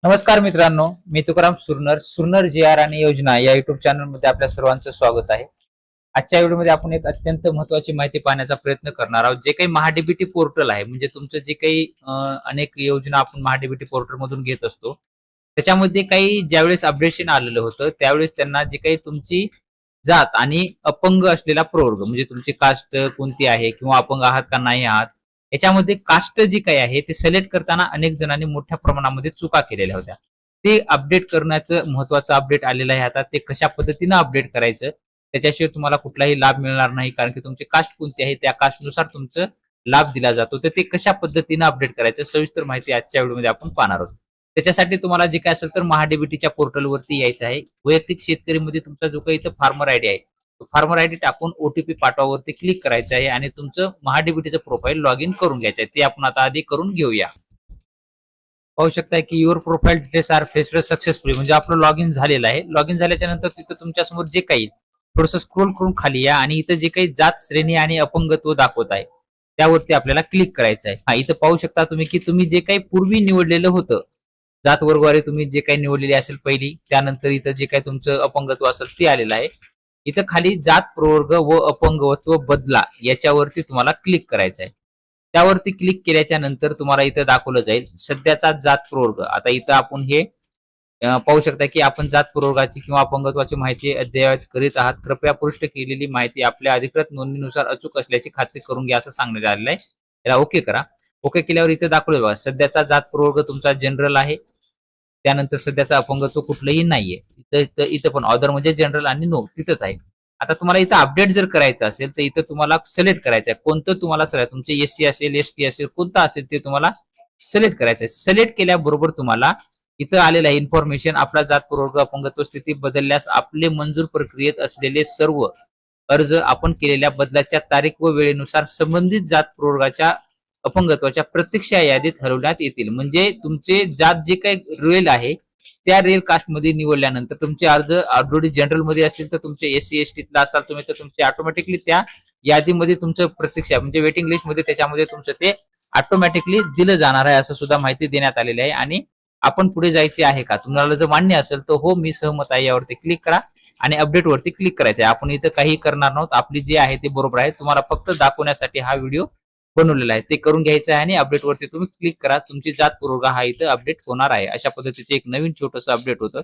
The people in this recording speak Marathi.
नमस्कार मित्रांनो, मी तुकाराम सुरनर जी आर आणि योजना या युट्यूब चॅनलमध्ये आपल्या सर्वांचं स्वागत आहे. आजच्या व्हिडिओमध्ये आपण एक अत्यंत महत्त्वाची माहिती पाहण्याचा प्रयत्न करणार आहोत. जे काही महाडीबीटी पोर्टल आहे, म्हणजे तुमचं जे काही अनेक योजना आपण महाडीबीटी पोर्टल मधून घेत असतो, त्याच्यामध्ये काही ज्यावेळेस अपडेशन आलेलं होतं, त्यावेळेस त्यांना जे काही तुमची जात आणि अपंग असलेला प्रवर्ग म्हणजे तुमची कास्ट कोणती आहे किंवा अपंग आहात का नाही आहात, याच्यामध्ये कास्ट जी काही आहे ते सिलेक्ट करताना अनेक जणांनी मोठ्या प्रमाणामध्ये चुका केलेल्या होत्या. ते अपडेट करण्याचं महत्त्वाचं अपडेट आलेलं आहे आता. ते कशा पद्धतीनं अपडेट करायचं, त्याच्याशिवाय तुम्हाला कुठलाही लाभ मिळणार नाही. कारण की तुमची कास्ट कोणती आहे त्या कास्टनुसार तुमचं लाभ दिला जातो. तर ते कशा पद्धतीनं अपडेट करायचं सविस्तर माहिती आजच्या व्हिडिओमध्ये आपण पाहणार आहोत. त्याच्यासाठी तुम्हाला जे काय असेल तर महाडीबीटीच्या पोर्टलवरती यायचं आहे. वैयक्तिक शेतकरीमध्ये तुमचा जो काही इथं फार्मर आयडी आहे, फार्मर आयडी टाकून ओटीपी पाठवावरती क्लिक करायचं आहे आणि तुमचं महाडीबीटीचं प्रोफाईल लॉग इन करून घ्यायचं आहे. ते आपण आता आधी करून घेऊया. पाहू शकता की your profile details are fetched successfully, म्हणजे आपलं लॉग इन झालेलं आहे. लॉग इन झाल्याच्या नंतर तिथं तुमच्यासमोर जे काही थोडंसं स्क्रोल करून खाली या आणि इथं जे काही जात श्रेणी आणि अपंगत्व दाखवत आहे त्यावरती आपल्याला क्लिक करायचं आहे. इथं पाहू शकता तुम्ही की तुम्ही जे काही पूर्वी निवडलेलं होतं, जात वर्गवारी तुम्ही जे काही निवडलेली असेल पहिली, त्यानंतर इथं जे काही तुमचं अपंगत्व असेल ते आलेलं आहे. इथं खाली जात प्रवर्ग व अपंगत्व बदला याच्यावरती तुम्हाला क्लिक करायचं आहे. त्यावरती क्लिक केल्याच्या नंतर तुम्हाला इथं दाखवलं जाईल सध्याचा जात प्रवर्ग. आता इथं आपण हे पाहू शकता की आपण जात प्रवर्गाची किंवा अपंगत्वाची माहिती अद्ययावत करीत आहात. कृपया पृष्ठ केलेली माहिती आपल्या अधिकृत नोंदणीनुसार अचूक असल्याची खात्री करून घ्या असं सांगण्यात आलेलं आहे. याला ओके करा. ओके केल्यावर इथे दाखवलं बघा सध्याचा जात प्रवर्ग तुमचा जनरल आहे. त्यानंतर सध्याचा अपंगत्व कुठलंही नाहीये. इथं पण ऑदर म्हणजे जनरल आणि नो तिथंच आहे. आता तुम्हाला इथं अपडेट जर करायचं असेल तर इथं तुम्हाला सिलेक्ट करायचं आहे. कोणतं तुम्हाला सिलेक्ट, तुमचे एससी असेल, एसटी असेल, कोणतं असेल ते तुम्हाला सिलेक्ट करायचं आहे. सिलेक्ट केल्याबरोबर तुम्हाला इथं आलेलं आहे इन्फॉर्मेशन. आपला जात प्रवर्ग अपंगत्व स्थिती बदलल्यास आपले मंजूर प्रक्रियेत असलेले सर्व अर्ज आपण केलेल्या बदलाच्या तारीख व वेळेनुसार संबंधित जात प्रवर्गाच्या अपंगत्वाच्या प्रतीक्षा यादीत हलवण्यात येतील. म्हणजे तुमचे जात जे काही रेल आहे त्या रेल कास्टमध्ये निवडल्यानंतर तुमचे अर्ज ऑलरेडी जनरल मध्ये असतील तर तुमचे एससी एसटीतला असाल तुम्ही तर तुमचे ऑटोमॅटिकली त्या यादीमध्ये तुमचं प्रतीक्षा म्हणजे वेटिंग लिस्ट मध्ये त्याच्यामध्ये तुमचं ते ऑटोमॅटिकली दिलं जाणार आहे असं सुद्धा माहिती देण्यात आलेली आहे. आणि आपण पुढे जायचे आहे का, तुम्हाला जर मान्य असेल तर हो मी सहमत आहे यावरती क्लिक करा आणि अपडेट वरती क्लिक करायचं आहे. आपण इथं काही करणार नाहोत, आपली जे आहे ते बरोबर आहे. तुम्हाला फक्त दाखवण्यासाठी हा व्हिडिओ बनवलेला आहे. ते करून घ्यायचं आहे आणि अपडेट वरती तुम्ही क्लिक करा. तुमची जात पुरवठा हा इथं अपडेट होणार आहे. अशा पद्धतीचे एक नवीन छोटंसं अपडेट होतं.